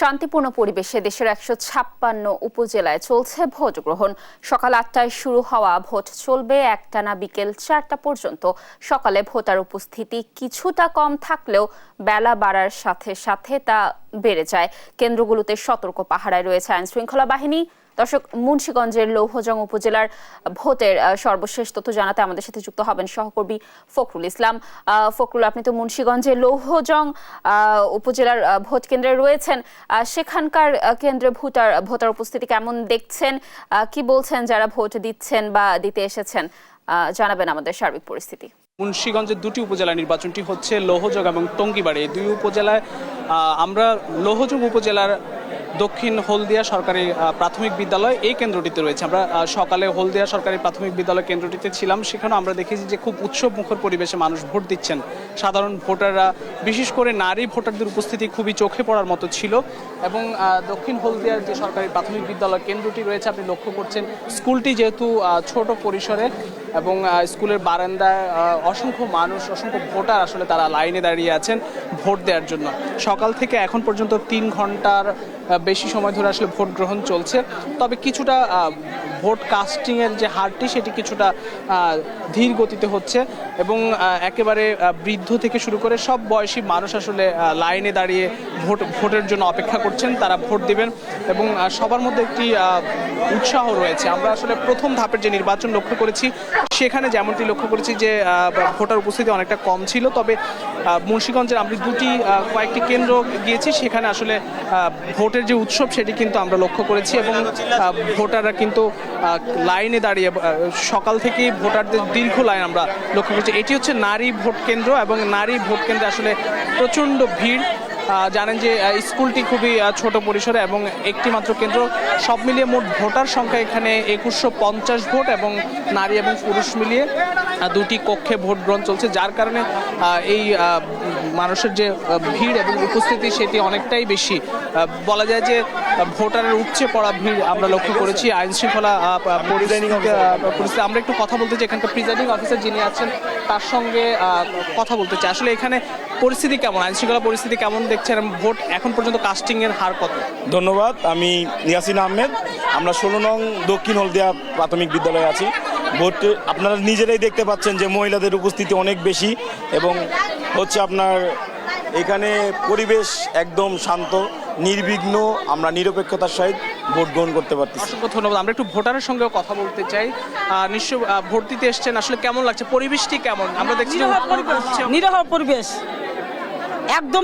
শান্তিপূর্ণ পরিবেশে দেশের ১৫৬ উপজেলায় চলছে ভোট গ্রহণ। সকাল ৮টায় শুরু হওয়া ভোট চলবে একটানা বিকেল ৪টা পর্যন্ত। সকালে ভোটার উপস্থিতি কিছুটা কম থাকলেও বেলা বাড়ার সাথে সাথে তা বেড়ে যায়। কেন্দ্রগুলোতে সতর্ক পাহারায় রয়েছে আইনশৃঙ্খলা বাহিনী। দর্শক, মুন্সিগঞ্জের লৌহজং উপজেলার ভোটের সর্বশেষ তথ্য জানাতে আমাদের সাথে যুক্ত হবেন সহকর্মী ফখরুল ইসলাম। ফখরুল, আপনি তো মুন্সিগঞ্জের লৌহজং উপজেলার ভোট কেন্দ্রে রয়েছেন। সেখানকার কেন্দ্রে ভোটার উপস্থিতি কেমন দেখছেন? কি বলছেন যারা ভোট দিচ্ছেন বা দিতে এসেছেন? জানাবেন আমাদের সার্বিক পরিস্থিতি। মুন্সিগঞ্জের দুটি উপজেলা নির্বাচনটি হচ্ছে লৌহজং এবং টঙ্গিবাড়ি। এই দুই উপজেলায় আমরা লৌহজং উপজেলার দক্ষিণ হলদিয়া সরকারি প্রাথমিক বিদ্যালয় এই কেন্দ্রটিতে রয়েছে। আমরা সকালে হলদিয়া সরকারি প্রাথমিক বিদ্যালয় কেন্দ্রটিতে ছিলাম। সেখানে আমরা দেখেছি যে খুব উৎসব মুখর পরিবেশে মানুষ ভোট দিচ্ছেন। সাধারণ ভোটাররা, বিশেষ করে নারী ভোটারদের উপস্থিতি খুবই চোখে পড়ার মতো ছিল। এবং দক্ষিণ হলদিয়ার যে সরকারি প্রাথমিক বিদ্যালয় কেন্দ্রটি রয়েছে, আপনি লক্ষ্য করছেন স্কুলটি যেহেতু ছোট পরিসরে এবং স্কুলের বারান্দায় অসংখ্য মানুষ, অসংখ্য ভোটার আসলে তারা লাইনে দাঁড়িয়ে আছেন ভোট দেওয়ার জন্য। সকাল থেকে এখন পর্যন্ত 3 ঘন্টার বেশি সময় ধরে আসলে ভোট গ্রহণ চলছে। তবে কিছুটা ভোট কাস্টিংয়ের যে হারটি সেটি কিছুটা ধীর গতিতে হচ্ছে এবং একেবারে বৃদ্ধ থেকে শুরু করে সব বয়সী মানুষ আসলে লাইনে দাঁড়িয়ে ভোটের জন্য অপেক্ষা করছেন, তারা ভোট দিবেন এবং সবার মধ্যে একটি উৎসাহ রয়েছে। আমরা আসলে প্রথম ধাপের যে নির্বাচন লক্ষ্য করেছি সেখানে যেমনটি লক্ষ্য করেছি যে ভোটার উপস্থিতি অনেকটা কম ছিল। তবে মুন্সিগঞ্জের আমরা কয়েকটি কেন্দ্র গিয়েছি, সেখানে আসলে ভোটের যে উৎসব সেটি কিন্তু আমরা লক্ষ্য করেছি এবং ভোটাররা কিন্তু লাইনে দাঁড়িয়ে সকাল থেকেই ভোটারদের দীর্ঘ লাইন আমরা লক্ষ্য করছি। এটি হচ্ছে নারী ভোট কেন্দ্র এবং নারী ভোট কেন্দ্রে আসলে প্রচণ্ড ভিড়। জানেন যে স্কুলটি খুবই ছোট পরিসরে এবং একটি মাত্র কেন্দ্র। সব মিলিয়ে মোট ভোটার সংখ্যা এখানে 2150 ভোট এবং নারী এবং পুরুষ মিলিয়ে দুটি কক্ষে ভোট গ্রহণ চলছে, যার কারণে এই মানুষের যে ভিড় এবং উপস্থিতি সেটি অনেকটাই বেশি। বলা যায় যে ভোটারের উপচে পড়া ভিড় আমরা লক্ষ্য করেছি। আইন শৃঙ্খলা পরিস্থিতি আমরা একটু কথা বলতে চাই, এখানকার প্রিজাইডিং অফিসার যিনি আছেন তার সঙ্গে কথা বলতে চাই। আসলে এখানে পরিস্থিতি কেমন, আইন শৃঙ্খলা পরিস্থিতি কেমন দেখছেন? ভোট এখন পর্যন্ত কাস্টিং এর হার কত? ধন্যবাদ। আমি ইয়াসিন আহমেদ। আমরা 16 নং দক্ষিণ হলদিয়া প্রাথমিক বিদ্যালয়ে আছি। ভোট আপনারা নিজেরাই দেখতে পাচ্ছেন যে মহিলাদের উপস্থিতি অনেক বেশি এবং হচ্ছে আপনার এখানে পরিবেশ একদম শান্ত, নির্বিঘ্ন। আমরা নিরপেক্ষতার সহিত ভোট গ্রহণ করতে পারতেছি। অসংখ্য ধন্যবাদ। আমরা একটু ভোটারের সঙ্গেও কথা বলতে চাই। নিশ্চয় ভোট দিতে এসছেন, আসলে কেমন লাগছে? পরিবেশটি কেমন? আমরা দেখছি নিরহ পরিবেশ, একদম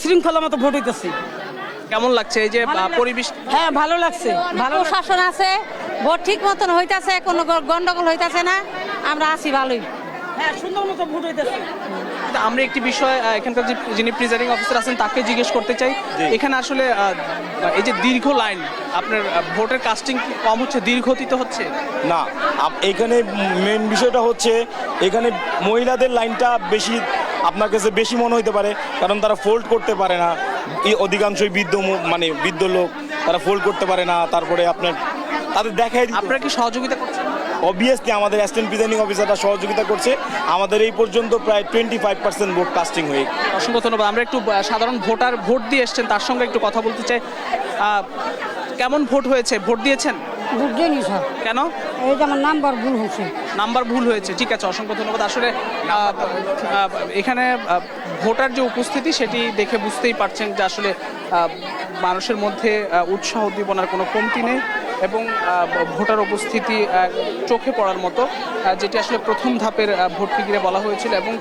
শৃঙ্খলা মতো ভোট হইতেছে। কেমন লাগছে এই যে পরিবেশ? হ্যাঁ, ভালো লাগছে। ভালো শাসন আছে, ভোট ঠিক মতন হইতাছে, কোনো গন্ডগোল হইতাছে না। আমরা আছি ভালোই। হ্যাঁ, সুন্দর মতো ভোট হইতেছে। আমরা একটি বিষয় এখানকার যিনি প্রিজাইডিং অফিসার আছেন তাকে জিজ্ঞেস করতে চাই। এখানে আসলে এই যে দীর্ঘ লাইন, আপনার ভোটের কাস্টিং কম হচ্ছে, দীর্ঘতিত হচ্ছে না? এখানে মেন বিষয়টা হচ্ছে এখানে মহিলাদের লাইনটা বেশি আপনার কাছে বেশি মনে হইতে পারে, কারণ তারা ফোল্ড করতে পারে না। এই অধিকাংশই বৃদ্ধ লোক, তারা ফোল্ড করতে পারে না। তারপরে আপনার তাদের দেখাই। আপনারা কি সহযোগিতা করছেন? অবভিয়াসলি আমাদের অ্যাসিস্ট্যান্ট প্রিজাইডিং অফিসাররা সহযোগিতা করছে। আমাদের এই পর্যন্ত প্রায় 25% ভোট কাস্টিং হয়ে। অসংখ্য ধন্যবাদ। আমরা একটু সাধারণ ভোটার ভোট দিয়ে এসছেন তার সঙ্গে একটু কথা বলতে চাই। কেমন ভোট হয়েছে? ভোট দিয়েছেন? ভোট দিইনি স্যার। কেন? এই যে আমার নাম্বার ভুল হয়েছে। নাম্বার ভুল হয়েছে, ঠিক আছে, অসংখ্য ধন্যবাদ। আসলে এখানে ভোটার যে উপস্থিতি সেটি দেখে বুঝতেই পারছেন যে আসলে মানুষের মধ্যে উৎসাহ উদ্দীপনার কোনো কমতি নেই এবং ভোটার উপস্থিতি চোখে পড়ার মতো, যেটি আসলে প্রথম ধাপের ভোটকে ঘিরে বলা হয়েছিল। এবং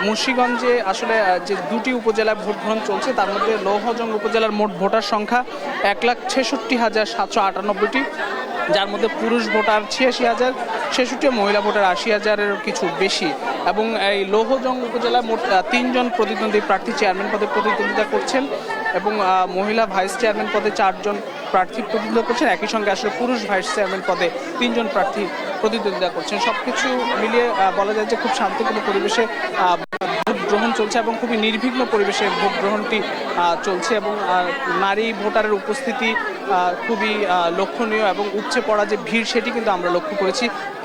মুন্সিগঞ্জে আসলে যে দুটি উপজেলায় ভোট গ্রহণ চলছে তার মধ্যে লৌহজং উপজেলার মোট ভোটার সংখ্যা 1,66,798টি, যার মধ্যে পুরুষ ভোটার 86,066, মহিলা ভোটার 80,000-এর কিছু বেশি। এবং এই লৌহজং উপজেলায় মোট 3 জন প্রতিদ্বন্দ্বী প্রার্থী চেয়ারম্যান পদে প্রতিদ্বন্দ্বিতা করছেন এবং মহিলা ভাইস চেয়ারম্যান পদে 4 জন প্রার্থী প্রতিদ্বন্দ্বিতা করছেন। একই সঙ্গে আসলে পুরুষ ভাইস চেয়ারম্যান পদে 3 জন প্রার্থী প্রতিদ্বন্দ্বিতা করছেন। সব কিছু মিলিয়ে বলা যায় যে খুব শান্তিপূর্ণ পরিবেশে ভোট গ্রহণ চলছে এবং খুবই নির্বিঘ্ন পরিবেশে ভোট গ্রহণটি চলছে এবং নারী ভোটারের উপস্থিতি খুবই লক্ষণীয় এবং উপচে পড়া যে ভিড় সেটি কিন্তু আমরা লক্ষ্য করেছি।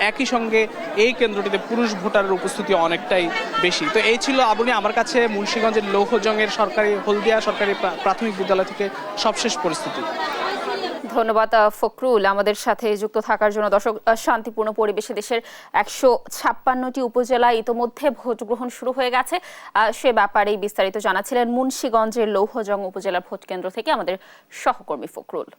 একই সঙ্গে এই কেন্দ্রটিতে পুরুষ ভোটারের উপস্থিতি অনেকটাই বেশি। তো এই ছিল আবুনি আমার কাছে মুন্সিগঞ্জের লৌহজংয়ের সরকারি হলদিয়া সরকারি প্রাথমিক বিদ্যালয় থেকে সবশেষ পরিস্থিতি। ধন্যবাদ ফখরুল আমাদের সাথে যুক্ত থাকার জন্য। দর্শক, শান্তিপূর্ণ পরিবেশে দেশের 156টি উপজেলায় ইতোমধ্যে ভোট গ্রহণ শুরু হয়ে গেছে। সে ব্যাপারে বিস্তারিত জানাচ্ছিলেন মুন্সিগঞ্জের লৌহজং উপজেলার ভোট কেন্দ্র থেকে আমাদের সহকর্মী ফখরুল।